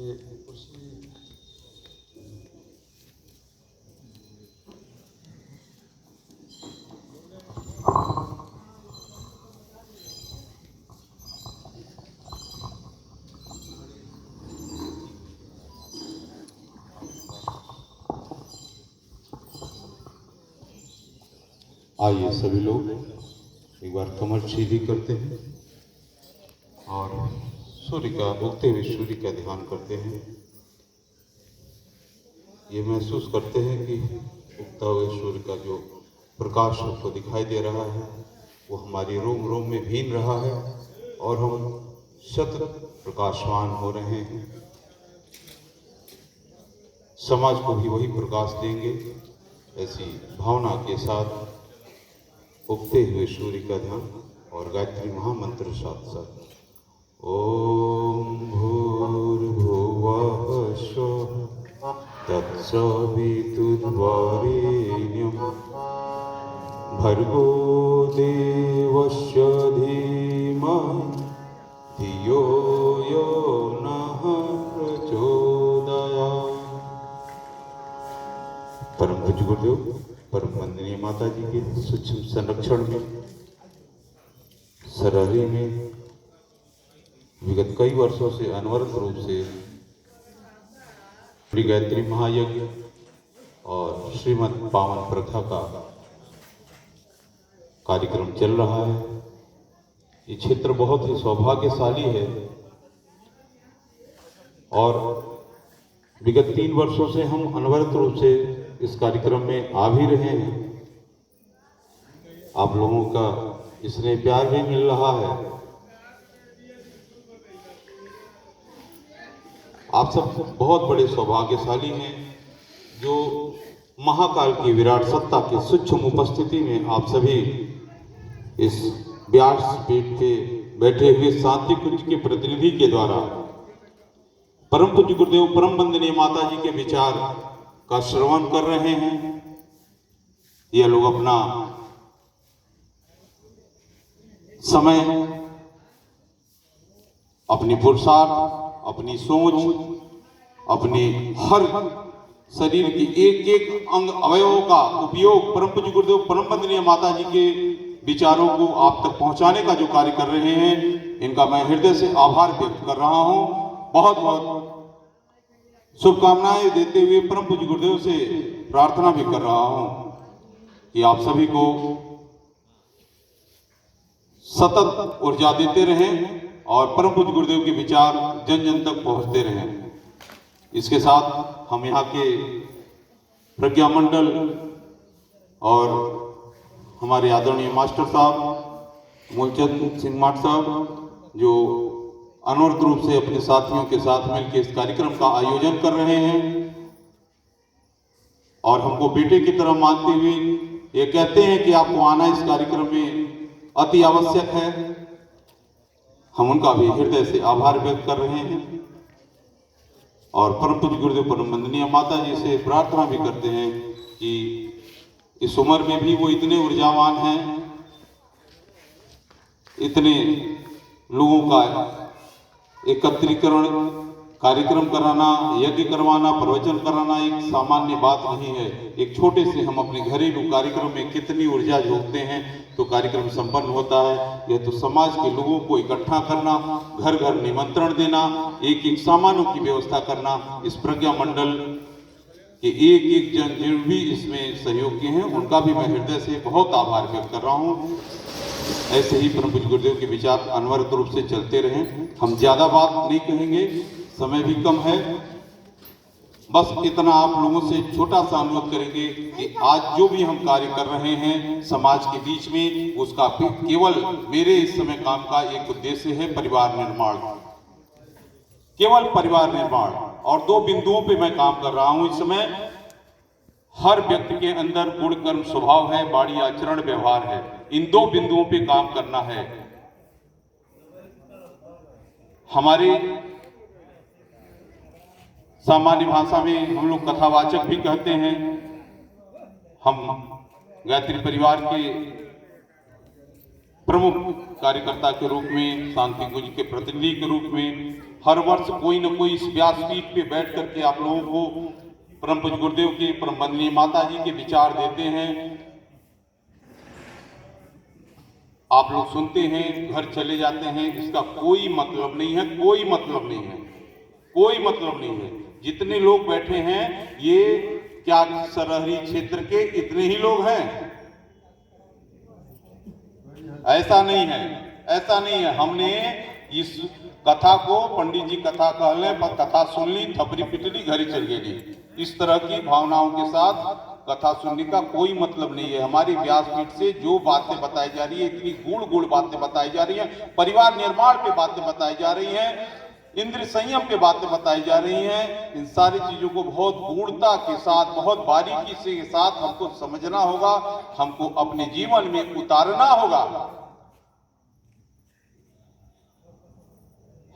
ये कुर्सी आइए सभी लोग एक बार कमर सीधी करते हैं और सूर्य का उगते हुए सूर्य का ध्यान करते हैं। ये महसूस करते हैं कि उगता हुए सूर्य का जो प्रकाश हमको दिखाई दे रहा है वो हमारी रोम रोम में भीन रहा है और हम सतत प्रकाशवान हो रहे हैं। समाज को भी वही प्रकाश देंगे, ऐसी भावना के साथ उगते हुए सूर्य का ध्यान और गायत्री महामंत्र साथ साथ ओम भूर्भुवः स्वः तत्सवितुर्वरेण्यं भर्गो देवस्य धीमहि धियो यो नः प्रचोदयात्। परम पूज्य गुरुदेव परम वंदनीय माता जी के सूक्ष्म संरक्षण में सरहरी में विगत कई वर्षों से अनवरत रूप से श्री गायत्री महायज्ञ और श्रीमद् पावन प्रथा का कार्यक्रम चल रहा है। ये क्षेत्र बहुत ही सौभाग्यशाली है और विगत 3 वर्षों से हम अनवरत रूप से इस कार्यक्रम में आ भी रहे हैं। आप लोगों का इसमें प्यार भी मिल रहा है। आप सब बहुत बड़े सौभाग्यशाली हैं जो महाकाल की विराट सत्ता के सूक्ष्म उपस्थिति में आप सभी इस व्यास पीठ पे बैठे हुए शांति कुंज के प्रतिनिधि के द्वारा परम पूज्य गुरुदेव परम वंदनीय माता जी के विचार का श्रवण कर रहे हैं। यह लोग अपना समय, अपनी पुरुषार्थ, अपनी सोच, अपने हर शरीर की एक एक अंग अवयवों का उपयोग परम पूज्य गुरुदेव परम वंदनीय माता जी के विचारों को आप तक पहुंचाने का जो कार्य कर रहे हैं, इनका मैं हृदय से आभार व्यक्त कर रहा हूं। बहुत बहुत शुभकामनाएं देते हुए परम पूज्य गुरुदेव से प्रार्थना भी कर रहा हूं कि आप सभी को सतत ऊर्जा देते रहें और परम पूज्य गुरुदेव के विचार जन जन तक पहुंचते रहें। इसके साथ हम यहाँ के प्रज्ञा मंडल और हमारे आदरणीय मास्टर साहब मूलचंद सिंह माट साहब जो अनवरत रूप से अपने साथियों के साथ मिलकर इस कार्यक्रम का आयोजन कर रहे हैं और हमको बेटे की तरह मानते हुए ये कहते हैं कि आपको आना इस कार्यक्रम में अति आवश्यक है। हम उनका भी हृदय से आभार व्यक्त कर रहे हैं और परम पूज्य गुरुदेव परम वंदनीय माता जी से प्रार्थना भी करते हैं कि इस उम्र में भी वो इतने ऊर्जावान हैं, इतने लोगों का एकत्रीकरण कार्यक्रम कराना, यज्ञ करवाना, प्रवचन कराना एक सामान्य बात नहीं है। एक छोटे से हम अपने घरेलू कार्यक्रम में कितनी ऊर्जा जोड़ते हैं तो कार्यक्रम संपन्न होता है। यह तो समाज के लोगों को इकट्ठा करना, घर घर निमंत्रण देना, एक एक सामानों की व्यवस्था करना, इस प्रज्ञा मंडल के एक एक जन जो भी इसमें सहयोग किए हैं उनका भी मैं हृदय से बहुत आभार व्यक्त कर रहा हूँ। ऐसे ही परम पूज्य गुरुदेव के विचार अनवरत रूप से चलते रहें। हम ज्यादा बात नहीं कहेंगे, समय भी कम है। बस इतना आप लोगों से छोटा सा अनुरोध करेंगे कि आज जो भी हम कार्य कर रहे हैं समाज के बीच में, उसका केवल मेरे इस समय काम का एक उद्देश्य है परिवार निर्माण, केवल परिवार निर्माण। और 2 बिंदुओं पे मैं काम कर रहा हूं इस समय। हर व्यक्ति के अंदर गुण कर्म स्वभाव है, वाणी आचरण व्यवहार है। इन 2 बिंदुओं पे काम करना है। हमारे सामान्य भाषा में हम लोग कथावाचक भी कहते हैं। हम गायत्री परिवार के प्रमुख कार्यकर्ता के रूप में, शांति कुंज के प्रतिनिधि के रूप में हर वर्ष कोई न कोई इस व्यासपीठ पे बैठ करके आप लोगों को परम पूज्य गुरुदेव के, परम वंदनीय माता जी के विचार देते हैं। आप लोग सुनते हैं, घर चले जाते हैं, इसका कोई मतलब नहीं है, कोई मतलब नहीं है, कोई मतलब नहीं है। जितने लोग बैठे हैं ये क्या शहरी क्षेत्र के इतने ही लोग हैं? ऐसा नहीं है, ऐसा नहीं है। हमने इस कथा को, पंडित जी कथा कह लें, पर कथा सुन ली, थपरी पिटली, घर चल गई, इस तरह की भावनाओं के साथ कथा सुनने का कोई मतलब नहीं है। हमारी व्यासपीठ से जो बातें बताई जा रही है, इतनी गूढ़ गूढ़ बातें बताई जा रही हैं, परिवार निर्माण पे बातें बताई जा रही हैं, इंद्र संयम पे बातें बताई जा रही हैं, इन सारी चीजों को बहुत गूढ़ता के साथ, बहुत बारीकी से साथ हमको समझना होगा, हमको अपने जीवन में उतारना होगा।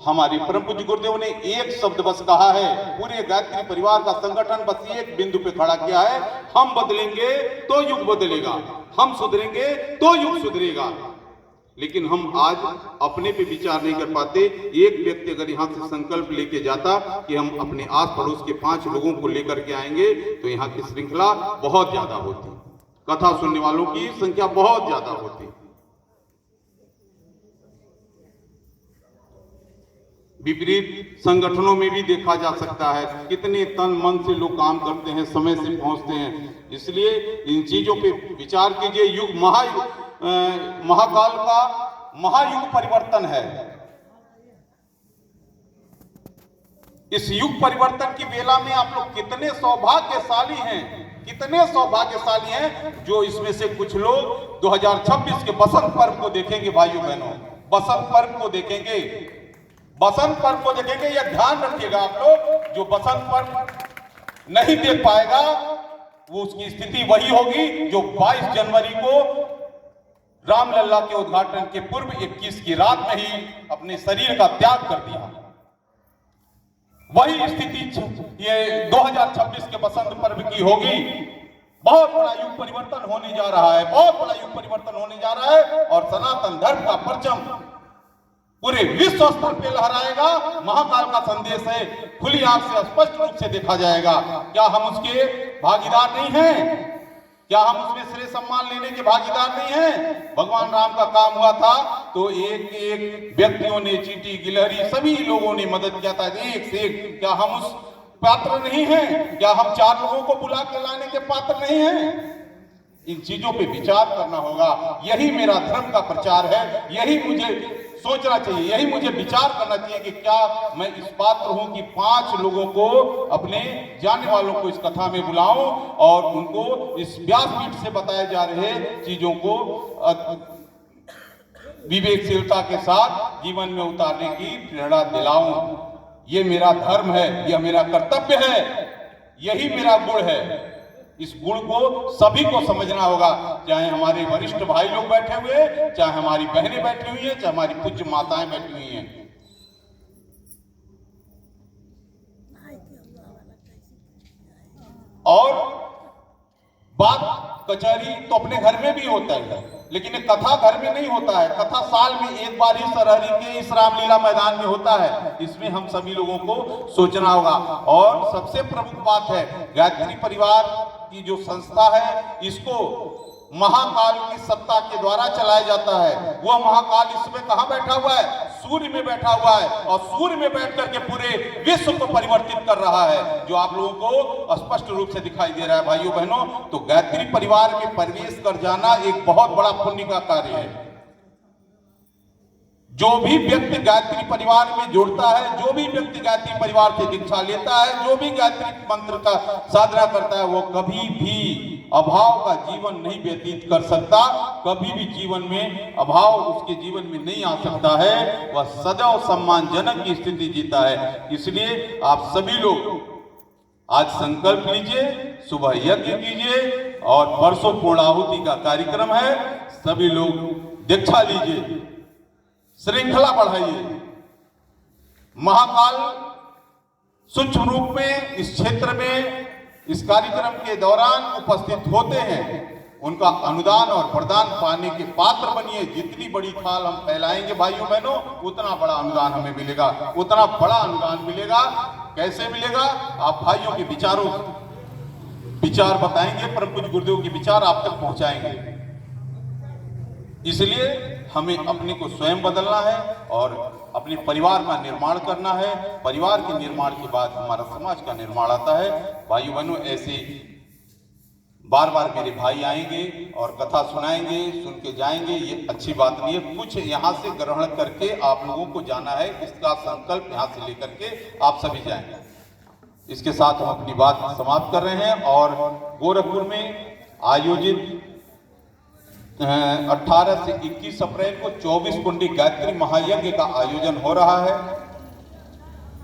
हमारे परम पूज्य गुरुदेव ने एक शब्द बस कहा है, पूरे गायत्री परिवार का संगठन बस एक बिंदु पे खड़ा किया है, हम बदलेंगे तो युग बदलेगा, हम सुधरेंगे तो युग सुधरेगा। लेकिन हम आज अपने पे विचार नहीं कर पाते। एक व्यक्ति अगर यहाँ से संकल्प लेके जाता कि हम अपने आस पड़ोस के 5 लोगों को लेकर के आएंगे, तो यहाँ की श्रृंखला बहुत ज्यादा होती, कथा सुनने वालों की संख्या बहुत ज्यादा होती। विपरीत संगठनों में भी देखा जा सकता है, कितने तन मन से लोग काम करते हैं, समय से पहुंचते हैं। इसलिए इन चीजों पे विचार कीजिए। युग महाकाल का महायुग परिवर्तन है। इस युग परिवर्तन की बेला में आप लोग कितने सौभाग्यशाली हैं, कितने सौभाग्यशाली हैं जो इसमें से कुछ लोग 2026 के बसंत पर्व को देखेंगे। भाइयों बहनों, बसंत पर्व को देखेंगे, बसंत पर्व को देखेंगे। यह ध्यान रखिएगा आप लोग, जो बसंत पर्व नहीं देख पाएगा वो उसकी स्थिति वही होगी जो 22 जनवरी को रामलला के उद्घाटन के पूर्व 21 की रात में ही अपने शरीर का त्याग कर दिया। वही स्थिति ये 2026 के बसंत पर्व की होगी। बहुत बड़ा युग परिवर्तन होने जा रहा है, बहुत बड़ा युग परिवर्तन होने जा रहा है, और सनातन धर्म का परचम पूरे विश्व स्तर पर लहराएगा। महाकाल का संदेश है, खुली आंख से स्पष्ट रूप से देखा जाएगा। क्या हम उसके भागीदार नहीं हैं? क्या हम उसमें श्रेय सम्मान लेने के भागीदार नहीं हैं? भगवान राम का काम हुआ था तो एक एक व्यक्तियों ने, चींटी गिलहरी सभी लोगों ने मदद किया था, एक से एक। क्या हम उस पात्र नहीं हैं? क्या हम 4 लोगों को बुला के लाने के पात्र नहीं हैं? इन चीजों पे विचार करना होगा। यही मेरा धर्म का प्रचार है, यही मुझे सोचना चाहिए, यही मुझे विचार करना चाहिए कि क्या मैं इस पात्र हूं कि 5 लोगों को, अपने जाने वालों को इस कथा में बुलाऊं और उनको इस व्यासपीठ से बताए जा रहे चीजों को विवेकशीलता के साथ जीवन में उतारने की प्रेरणा दिलाऊं। ये मेरा धर्म है, यह मेरा कर्तव्य है, यही मेरा गुण है। इस गुण को सभी को समझना होगा, चाहे हमारे वरिष्ठ भाई लोग बैठे हुए, चाहे हमारी बहनें बैठी हुई हैं, चाहे हमारी पूज्य माताएं बैठी हुई हैं। और बात कचहरी तो अपने घर में भी होता है, लेकिन कथा घर में नहीं होता है। कथा साल में एक बार ही सरहरी के इस रामलीला मैदान में होता है। इसमें हम सभी लोगों को सोचना होगा। और सबसे प्रमुख बात है, गायत्री परिवार की जो संस्था है, इसको महाकाल की सत्ता के द्वारा चलाया जाता है। वह महाकाल इस समय कहां बैठा हुआ है? सूर्य में बैठा हुआ है, और सूर्य में बैठ करके पूरे विश्व को परिवर्तित कर रहा है, जो आप लोगों को स्पष्ट रूप से दिखाई दे रहा है। भाइयों बहनों, तो गायत्री परिवार में प्रवेश कर जाना एक बहुत बड़ा पुण्य का कार्य है। जो भी व्यक्ति गायत्री परिवार में जुड़ता है, जो भी व्यक्ति गायत्री परिवार से दीक्षा लेता है, जो भी गायत्री मंत्र का साधना करता है, वो कभी भी अभाव का जीवन नहीं व्यतीत कर सकता। कभी भी जीवन में अभाव उसके जीवन में नहीं आ सकता है। वह सदैव सम्मानजनक की स्थिति जीता है। इसलिए आप सभी लोग आज संकल्प लीजिए, सुबह यज्ञ कीजिए, और परसों पूर्णाहुति का कार्यक्रम है। सभी लोग दीक्षा लीजिए, श्रृंखला बढ़ाइए। महाकाल सूक्ष्म रूप में इस क्षेत्र में इस कार्यक्रम के दौरान उपस्थित होते हैं। उनका अनुदान और वरदान पाने के पात्र बनिए। जितनी बड़ी थाल हम फैलाएंगे भाइयों बहनों, उतना बड़ा अनुदान हमें मिलेगा, उतना बड़ा अनुदान मिलेगा। कैसे मिलेगा? आप भाइयों के विचार बताएंगे, परम पूज्य गुरुदेव के विचार आप तक पहुंचाएंगे। इसलिए हमें अपने को स्वयं बदलना है और अपने परिवार का निर्माण करना है। परिवार के निर्माण के बाद हमारा समाज का निर्माण आता है। भाइयों बहनों, ऐसे बार बार मेरे भाई आएंगे और कथा सुनाएंगे, सुन के जाएंगे, ये अच्छी बात नहीं है। कुछ यहाँ से ग्रहण करके आप लोगों को जाना है, इसका संकल्प यहाँ से लेकर के आप सभी जाएंगे। इसके साथ हम अपनी बात समाप्त कर रहे हैं और गोरखपुर में आयोजित 18 से 21 अप्रैल को 24 कुंडी गायत्री महायज्ञ का आयोजन हो रहा है।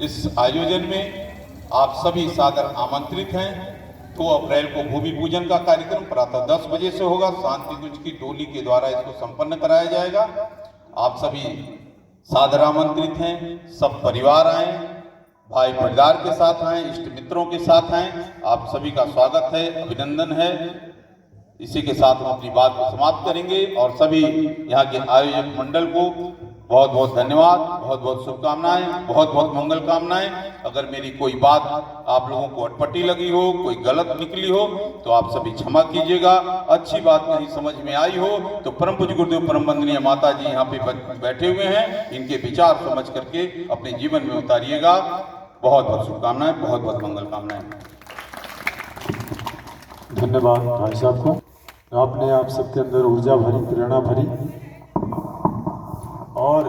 इस आयोजन में आप सभी सादर आमंत्रित हैं। 2 अप्रैल को भूमि पूजन का कार्यक्रम प्रातः 10 बजे से होगा। शांति कुंज की डोली के द्वारा इसको संपन्न कराया जाएगा। आप सभी सादर आमंत्रित हैं। सब परिवार आए, भाई परिवार के साथ आए, इष्ट मित्रों के साथ आए। आप सभी का स्वागत है, अभिनंदन है। इसी के साथ हम अपनी बात को समाप्त करेंगे और सभी यहाँ के आयोजक मंडल को बहुत बहुत धन्यवाद, बहुत बहुत शुभकामनाएं, बहुत बहुत मंगल कामनाएं। अगर मेरी कोई बात आप लोगों को अटपटी लगी हो, कोई गलत निकली हो, तो आप सभी क्षमा कीजिएगा। अच्छी बात नहीं समझ में आई हो तो परम पूज्य गुरुदेव परम वंदनीय माता जी यहाँ पे बैठे हुए हैं, इनके विचार समझ करके अपने जीवन में उतारिएगा। बहुत बहुत शुभकामनाएं, बहुत बहुत मंगल कामनाएं। धन्यवाद भाई साहब को। आपने आप सबके अंदर ऊर्जा भरी, प्रेरणा भरी और